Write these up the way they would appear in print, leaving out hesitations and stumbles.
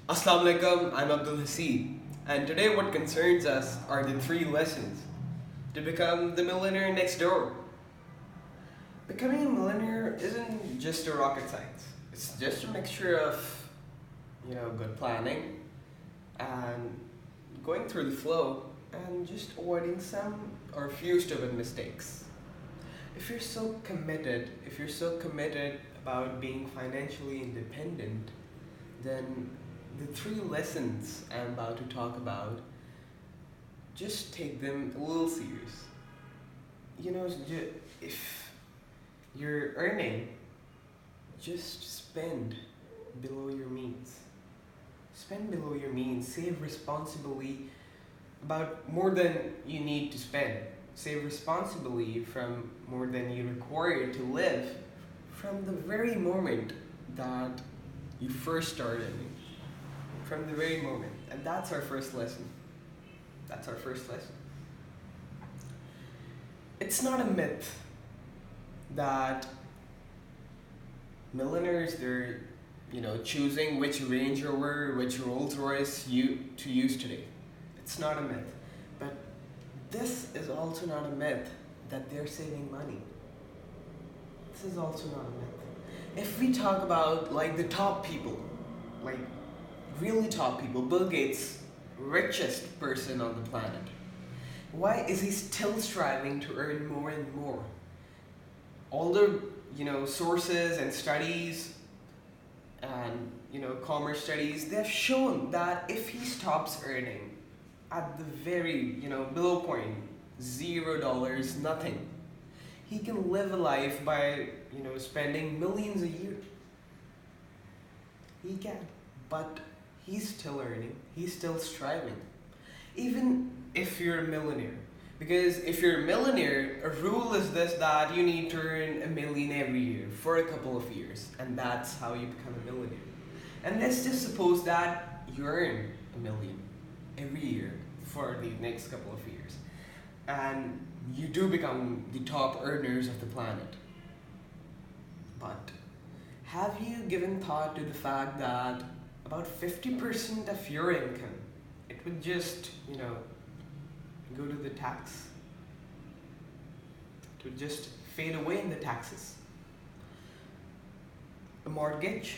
Assalamu alaikum, I'm Abdul Haseeb, and today what concerns us are the three lessons to become the millionaire next door. Becoming a millionaire isn't just a rocket science. It's just a mixture of, good planning and going through the flow and just avoiding some or few stupid mistakes. If you're so committed about being financially independent, then the three lessons I'm about to talk about, just take them a little serious. If you're earning, just spend below your means. Spend below your means, save responsibly about more than you need to spend. Save responsibly from more than you require to live from the very moment that you first started. From the very moment. And that's our first lesson. That's our first lesson. It's not a myth that millionaires, they're choosing which Range Rover, which Rolls Royce to use today. It's not a myth. But this is also not a myth that they're saving money. This is also not a myth. If we talk about like the top people, like really top people, Bill Gates, richest person on the planet, why is he still striving to earn more and more? All the sources and studies and commerce studies, they've shown that if he stops earning at the very below point, $0, nothing, he can live a life by spending millions a year. He can, but he's still earning, he's still striving, even if you're a millionaire. Because if you're a millionaire, a rule is this, that you need to earn $1 million every year for a couple of years, and that's how you become a millionaire. And let's just suppose that you earn $1 million every year for the next couple of years, and you do become the top earners of the planet. But have you given thought to the fact that about 50% of your income, it would just go to the tax? It would just fade away in the taxes. A mortgage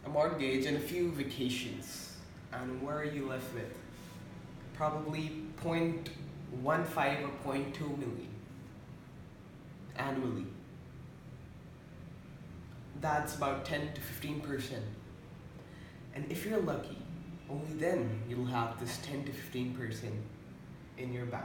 and a few vacations, and where are you left with? Probably 0.15 or 0.2 million annually. That's about 10 to 15%. And if you're lucky, only then you'll have this 10 to 15% in your bank.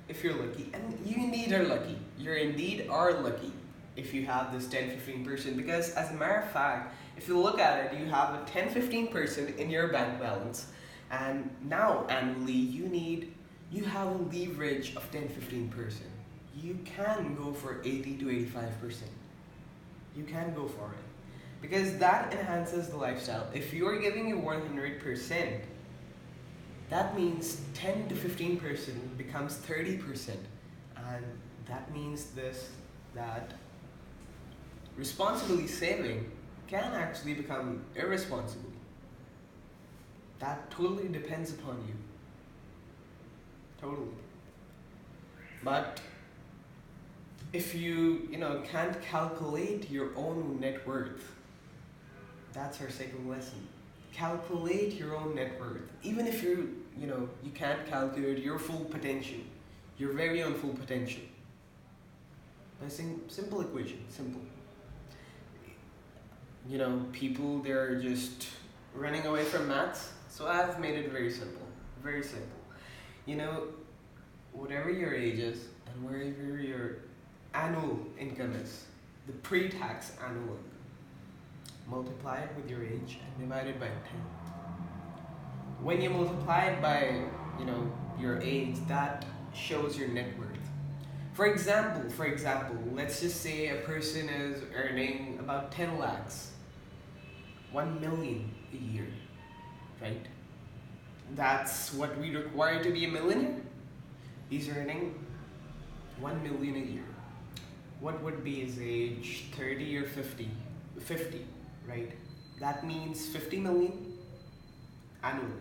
If you're lucky, and you indeed are lucky, if you have this 10-15%, because as a matter of fact, if you look at it, you have a 10-15% in your bank balance, and now annually you have a leverage of 10-15%. You can go for 80 to 85%. You can go for it, because that enhances the lifestyle. If you're giving you 100%, that means 10 to 15% becomes 30%, and that means that responsibly saving can actually become irresponsible. That totally depends upon you. Totally. But if you can't calculate your own net worth, that's our second lesson. Calculate your own net worth. Even if you can't calculate your full potential, your very own full potential. By simple equation, simple. People, they're just running away from maths, so I've made it very simple. Very simple. Whatever your age is and wherever your annual income is, the pre-tax annual income, multiply it with your age and divide it by 10. When you multiply it by your age, that shows your net worth. For example, let's just say a person is earning about 10 lakhs, 1 million a year, right? That's what we require to be a millionaire. He's earning 1 million a year. What would be his age? 30 or 50? 50, right? that means 50 million annually.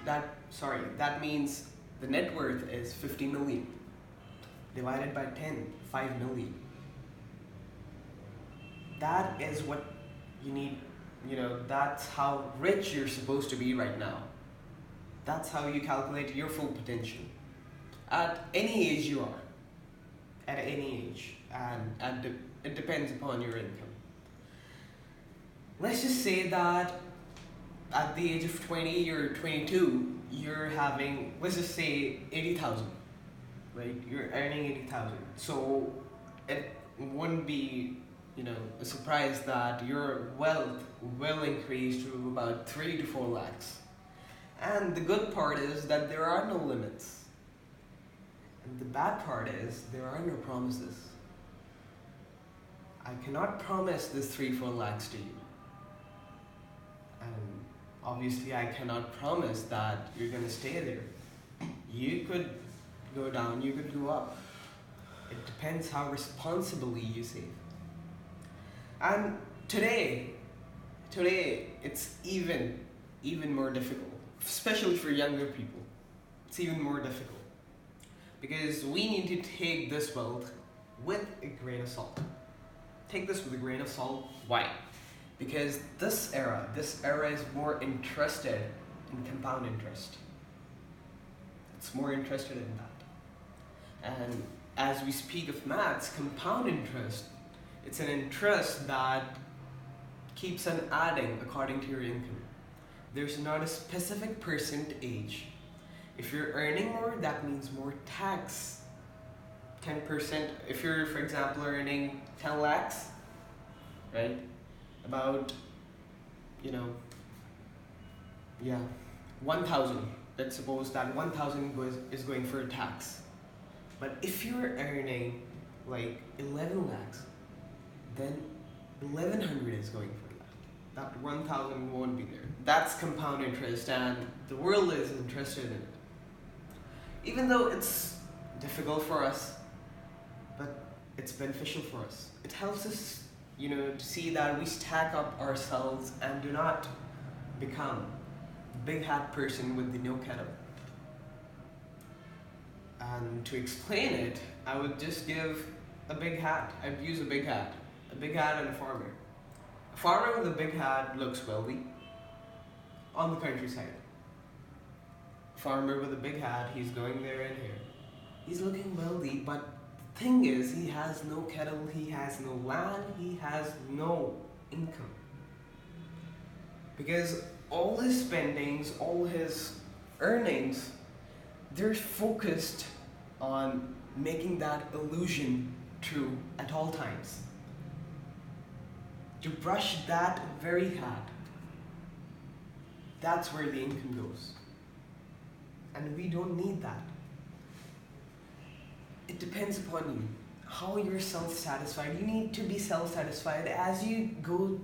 That means the net worth is 50 million divided by 10, 5 million. That is what you need. That's how rich you're supposed to be right now. That's how you calculate your full potential. At any age you are, at any age, and it depends upon your income. Let's just say that at the age of 20 or 22, you're having, let's just say 80,000, right? You're earning 80,000. So it wouldn't be, a surprise that your wealth will increase to about 3 to 4 lakhs. And the good part is that there are no limits. And the bad part is there are no promises. I cannot promise this 3-4 lakhs to you. And obviously I cannot promise that you're gonna stay there. You could go down, you could go up. It depends how responsibly you save. And today it's even more difficult, especially for younger people. It's even more difficult because we need to take this wealth with a grain of salt. Take this with a grain of salt. Why? Because this era is more interested in compound interest. It's more interested in that. And as we speak of maths, compound interest, it's an interest that keeps on adding according to your income. There's not a specific percentage. If you're earning more, that means more tax. 10%, if you're, for example, earning 10 lakhs, right? About, 1,000. Let's suppose that 1,000 is going for tax. But if you're earning like 11 lakhs, then 1,100 is going for that. That 1,000 won't be there. That's compound interest, and the world is interested in it. Even though it's difficult for us, but it's beneficial for us. It helps us, to see that we stack up ourselves and do not become the big hat person with the no kettle. And to explain it, I would just give a big hat. I'd use a big hat and a farmer. A farmer with a big hat looks wealthy on the countryside. A farmer with a big hat, he's going there and here. He's looking wealthy, but the thing is, he has no kettle, he has no land, he has no income. Because all his spendings, all his earnings, they're focused on making that illusion true at all times. To brush that very hat, that's where the income goes. And we don't need that. It depends upon you, how you're self-satisfied. You need to be self-satisfied as you go,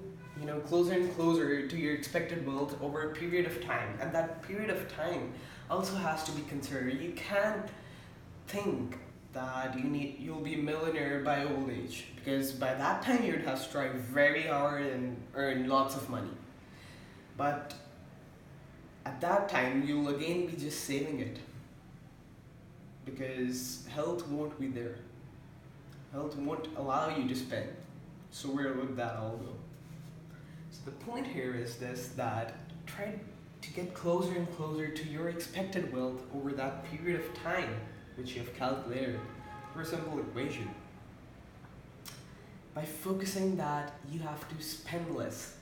closer and closer to your expected wealth over a period of time. And that period of time also has to be considered. You can't think that you'll be a millionaire by old age, because by that time you'd have to strive very hard and earn lots of money. But at that time you'll again be just saving it, because health won't be there. Health won't allow you to spend. So where would that all go? So the point here is this, that try to get closer and closer to your expected wealth over that period of time which you have calculated for a simple equation. By focusing that you have to spend less,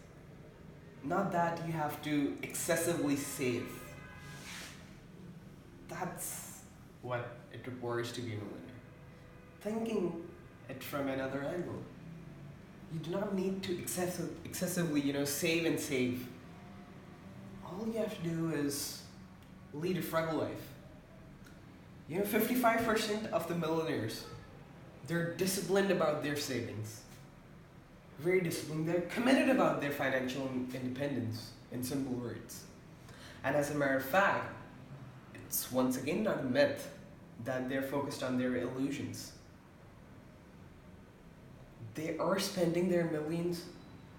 not that you have to excessively save. That's what it requires to be a millionaire. Thinking it from another angle. You do not need to excessively, save and save. All you have to do is lead a frugal life. 55% of the millionaires, they're disciplined about their savings. Very disciplined. They're committed about their financial independence, in simple words. And as a matter of fact, it's once again not a myth that they're focused on their illusions. They are spending their millions,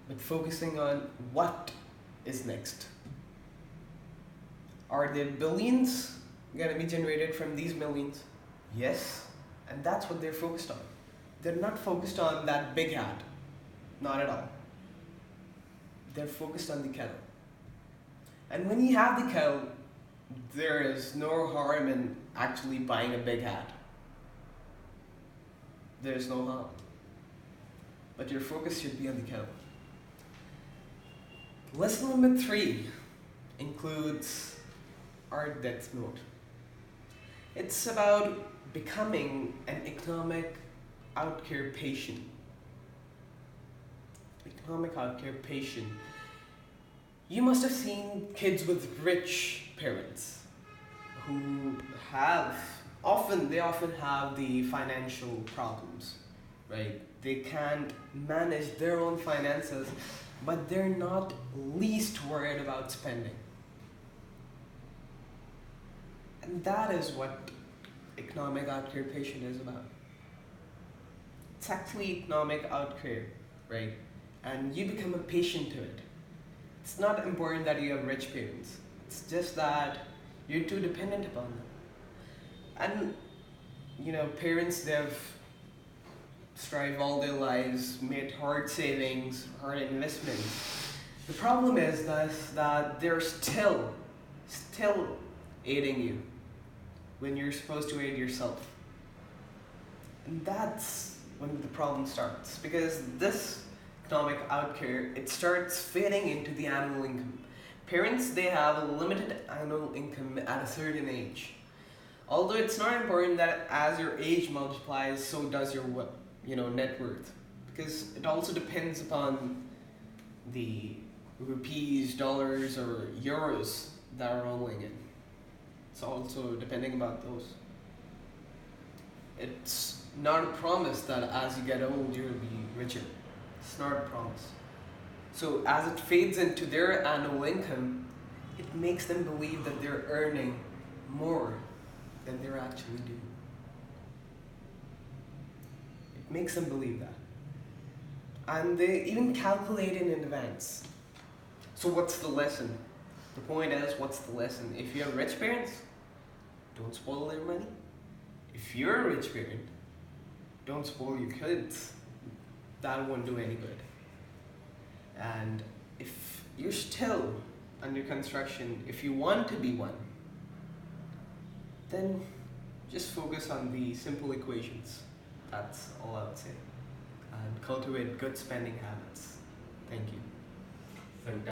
but focusing on what is next. Are there billions gonna be generated from these millions? Yes, and that's what they're focused on. They're not focused on that big hat, not at all. They're focused on the kettle. And when you have the kettle, there is no harm in actually buying a big hat. There's no harm. But your focus should be on the kettle. Lesson number 3 includes our death note. It's about becoming an economic outcare patient. Economic outcare patient. You must have seen kids with rich parents who they often have the financial problems, right? They can't manage their own finances, but they're not least worried about spending. And that is what economic outcare patient is about. It's actually economic outcare, right? And you become a patient to it. It's not important that you have rich parents. It's just that you're too dependent upon them. And parents, they've strived all their lives, made hard savings, hard investments. The problem is that they're still aiding you when you're supposed to aid yourself. And that's when the problem starts, because this economic outcare, it starts fading into the annual income. Parents, they have a limited annual income at a certain age. Although it's not important that as your age multiplies, so does your net worth, because it also depends upon the rupees, dollars, or euros that are rolling in. It's also depending about those. It's not a promise that as you get old you'll be richer. It's not a promise. So as it fades into their annual income, it makes them believe that they're earning more than they're actually doing. It makes them believe that. And they even calculate it in advance. So what's the lesson? The point is, what's the lesson? If you have rich parents, don't spoil their money. If you're a rich parent, don't spoil your kids. That won't do any good. And if you're still under construction, if you want to be one, then just focus on the simple equations. That's all I would say. And cultivate good spending habits. Thank you.